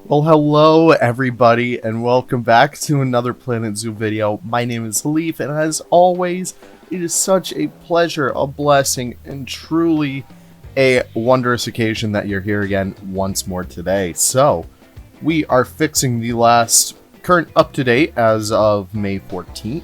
Well, hello everybody, and welcome back to another Planet Zoo video. My name is Leaf, and as always, it is such a pleasure, a blessing, and truly a wondrous occasion that you're here again once more today. So, we are fixing the last current up-to-date as of May 14th.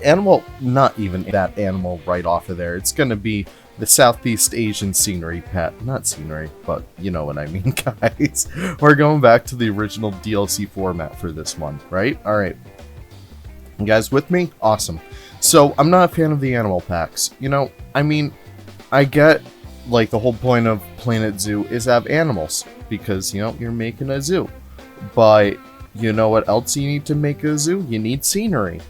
Animal, not even that animal right off of there. It's gonna be the Southeast Asian scenery pet. Not scenery, but you know what I mean, guys. We're going back to the original DLC format for this one, right? Alright. You guys with me? Awesome. So, I'm not a fan of the animal packs. I get, like, the whole point of Planet Zoo is have animals. Because, you're making a zoo. But, you know what else you need to make a zoo? You need scenery.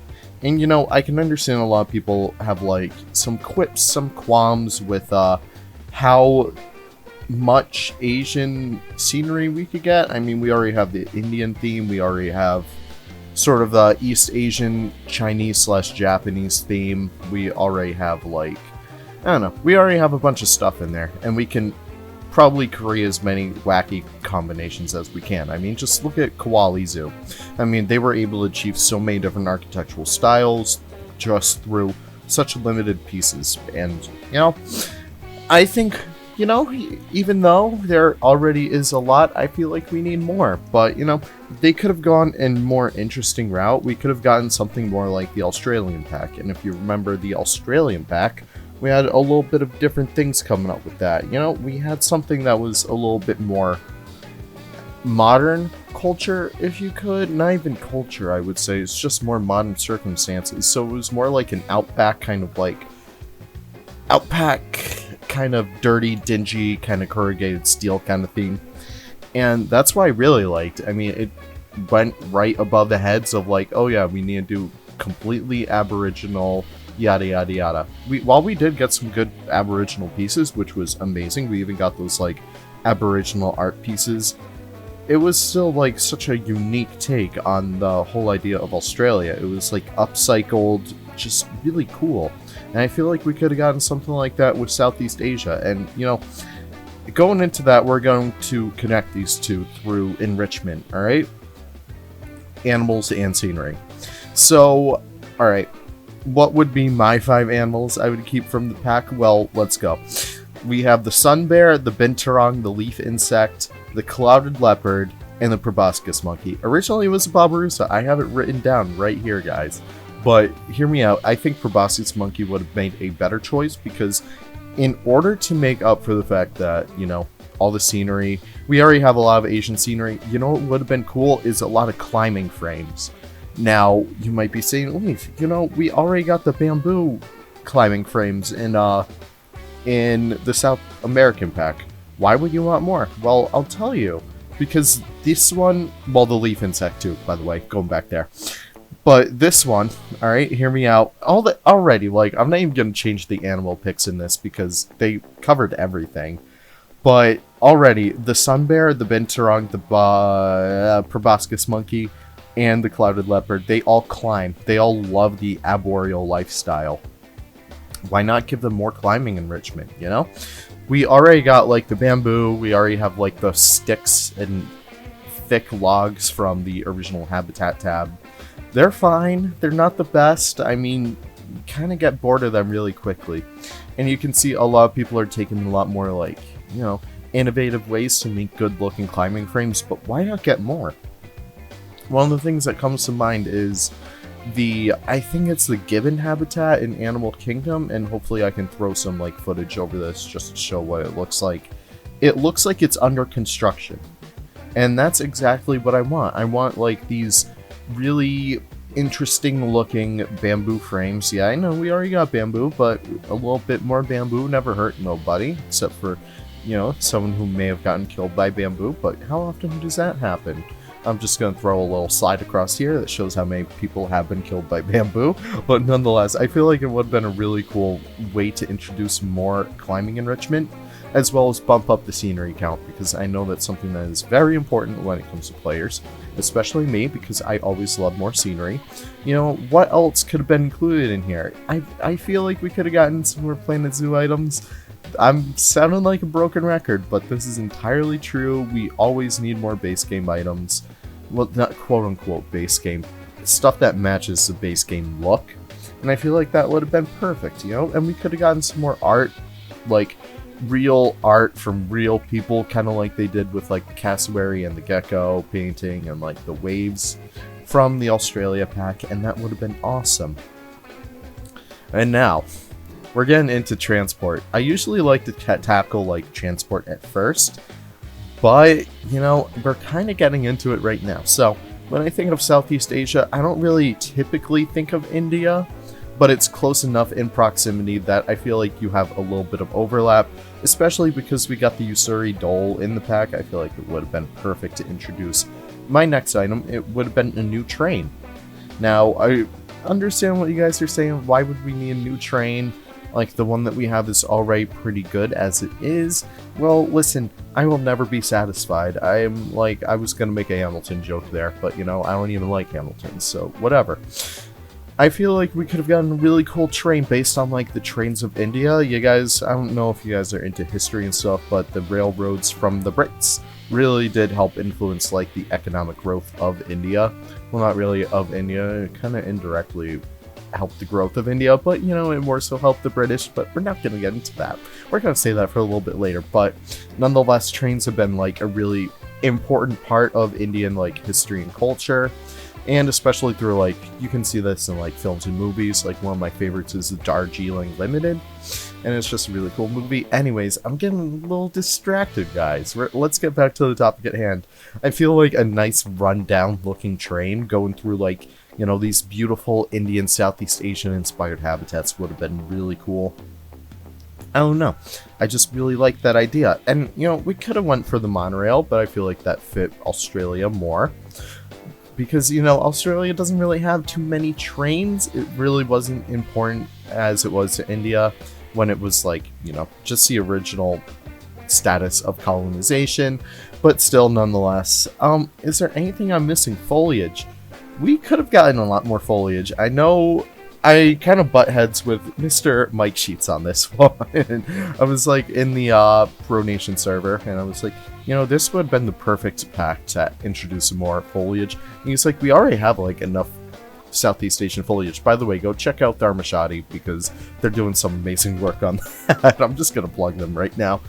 And, I can understand a lot of people have, like, some quips, some qualms with, how much Asian scenery we could get. I mean, we already have the Indian theme, we already have sort of the East Asian, Chinese/Japanese theme, we already have, like, I don't know, we already have a bunch of stuff in there, and we can probably create as many wacky combinations as we can. I mean, just look at Koali Zoo. I mean, they were able to achieve so many different architectural styles just through such limited pieces. And, I think, even though there already is a lot, I feel like we need more. But, they could have gone in a more interesting route. We could have gotten something more like the Australian pack. And if you remember the Australian pack, we had a little bit of different things coming up with that. We had something that was a little bit more modern culture, if you could. Not even culture, I would say. It's just more modern circumstances. So it was more like an outback kind of dirty, dingy, kind of corrugated steel kind of theme. And that's what I really liked. I mean, it went right above the heads of like, oh yeah, we need to do completely Aboriginal yada yada yada. While we did get some good Aboriginal pieces, which was amazing, we even got those like Aboriginal art pieces, it was still like such a unique take on the whole idea of Australia. It was like upcycled, just really cool. And I feel like we could have gotten something like that with Southeast Asia. And going into that, we're going to connect these two through enrichment, alright? Animals and scenery. So, alright. What would be my 5 animals I would keep from the pack? Well, let's go. We have the sun bear, the binturong, the leaf insect, the clouded leopard, and the proboscis monkey. Originally it was a babirusa. I have it written down right here, guys. But hear me out. I think proboscis monkey would have made a better choice because in order to make up for the fact that, all the scenery, we already have a lot of Asian scenery. What would have been cool is a lot of climbing frames. Now, you might be saying, Leaf, we already got the bamboo climbing frames in the South American pack. Why would you want more? Well, I'll tell you. Because this one, well, the leaf insect too, by the way, going back there. But this one, alright, hear me out. Already, like, I'm not even going to change the animal pics in this because they covered everything. But already, the sun bear, the binturong, the proboscis monkey, and the clouded leopard, they all climb. They all love the arboreal lifestyle. Why not give them more climbing enrichment, We already got, like, the bamboo. We already have, like, the sticks and thick logs from the original Habitat tab. They're fine. They're not the best. I mean, you kind of get bored of them really quickly. And you can see a lot of people are taking a lot more, like, innovative ways to make good-looking climbing frames. But why not get more? One of the things that comes to mind is I think it's the gibbon habitat in Animal Kingdom, and hopefully I can throw some like footage over this just to show what it looks like. It looks like it's under construction, and that's exactly what I want. I want like these really interesting looking bamboo frames. Yeah, I know we already got bamboo, but a little bit more bamboo never hurt nobody, except for, someone who may have gotten killed by bamboo, but how often does that happen? I'm just going to throw a little slide across here that shows how many people have been killed by bamboo. But nonetheless, I feel like it would have been a really cool way to introduce more climbing enrichment, as well as bump up the scenery count, because I know that's something that is very important when it comes to players, especially me, because I always love more scenery. What else could have been included in here? I feel like we could have gotten some more Planet Zoo items. I'm sounding like a broken record, but this is entirely true. We always need more base game items. Well, not quote-unquote base game. Stuff that matches the base game look. And I feel like that would have been perfect, you know? And we could have gotten some more art, like real art from real people, kind of like they did with like the cassowary and the gecko painting and like the waves from the Australia pack, and that would have been awesome. And now, we're getting into transport. I usually like to tackle like transport at first, but, you know, we're kind of getting into it right now. So, when I think of Southeast Asia, I don't really typically think of India, but it's close enough in proximity that I feel like you have a little bit of overlap, especially because we got the Usuri Dole in the pack. I feel like it would have been perfect to introduce my next item. It would have been a new train. Now, I understand what you guys are saying. Why would we need a new train? Like, the one that we have is already pretty good as it is. Well, listen, I will never be satisfied. I was gonna make a Hamilton joke there, but, you know, I don't even like Hamilton, so whatever. I feel like we could have gotten a really cool train based on, like, the trains of India. You guys, I don't know if you guys are into history and stuff, but the railroads from the Brits really did help influence, like, the economic growth of India. Well, not really of India, it kind of indirectly helped the growth of India, but, you know, it more so helped the British, but we're not going to get into that. We're going to say that for a little bit later, but nonetheless, trains have been, like, a really important part of Indian, like, history and culture, and especially through, like, you can see this in, like, films and movies. Like, one of my favorites is the Darjeeling Limited, and it's just a really cool movie. Anyways, I'm getting a little distracted, guys. Let's get back to the topic at hand. I feel like a nice rundown looking train going through, like, you know, these beautiful Indian Southeast Asian inspired habitats would have been really cool. I don't know. I just really like that idea. And, you know, we could have went for the monorail, but I feel like that fit Australia more. Because, you know, Australia doesn't really have too many trains. It really wasn't important as it was to India when it was, like, you know, just the original status of colonization. But still, nonetheless, is there anything I'm missing? Foliage. We could have gotten a lot more foliage. I know I kind of butt heads with Mr. Mike Sheets on this one. I was like in the Pro Nation server, and I was like, you know, this would have been the perfect pack to introduce some more foliage. And he's like, we already have like enough Southeast Asian foliage. By the way, go check out Dharmashadi because they're doing some amazing work on that. I'm just going to plug them right now.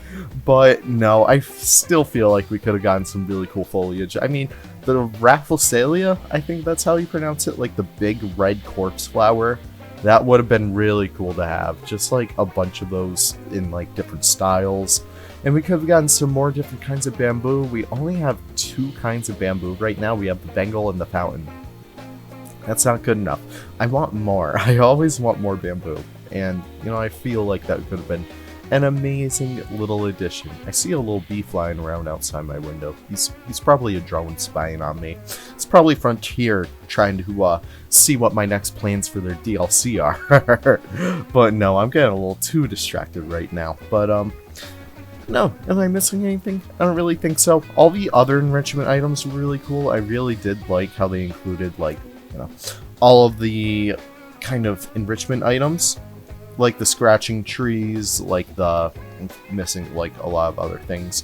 But no, I still feel like we could have gotten some really cool foliage. I mean, the Rafflesalia, I think that's how you pronounce it, like the big red corpse flower, that would have been really cool to have. Just like a bunch of those in like different styles. And we could have gotten some more different kinds of bamboo. We only have 2 kinds of bamboo right now. We have the Bengal and the fountain. That's not good enough. I want more. I always want more bamboo. And, you know, I feel like that could have been an amazing little addition. I see a little bee flying around outside my window. He's probably a drone spying on me. It's probably Frontier trying to see what my next plans for their DLC are. But no, I'm getting a little too distracted right now. But, no, am I missing anything? I don't really think so. All the other enrichment items were really cool. I really did like how they included, like, you know, all of the kind of enrichment items, like the scratching trees, like the missing, like a lot of other things.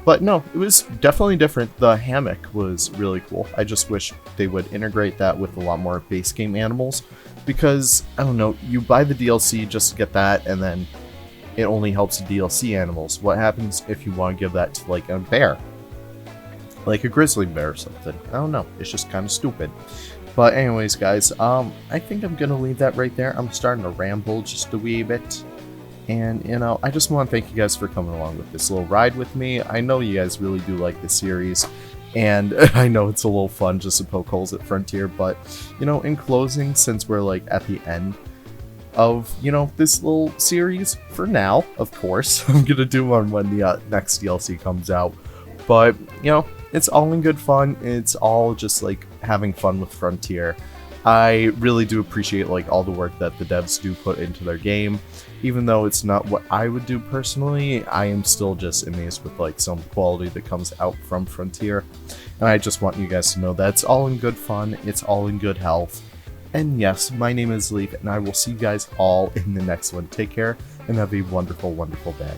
But no, it was definitely different. The hammock was really cool. I just wish they would integrate that with a lot more base game animals, because, I don't know, you buy the DLC just to get that, and then it only helps the DLC animals. What happens if you want to give that to, like, a bear? Like a grizzly bear or something. I don't know. It's just kind of stupid. But anyways, guys, I think I'm going to leave that right there. I'm starting to ramble just a wee bit. And, you know, I just want to thank you guys for coming along with this little ride with me. I know you guys really do like this series. And I know it's a little fun just to poke holes at Frontier. But, you know, in closing, since we're, like, at the end of, you know, this little series, for now, of course, I'm going to do one when the next DLC comes out. But, you know, it's all in good fun. It's all just, like, having fun with Frontier. I really do appreciate, like, all the work that the devs do put into their game. Even though it's not what I would do personally, I am still just amazed with, like, some quality that comes out from Frontier. And I just want you guys to know that it's all in good fun. It's all in good health. And yes, my name is Leaf, and I will see you guys all in the next one. Take care, and have a wonderful, wonderful day.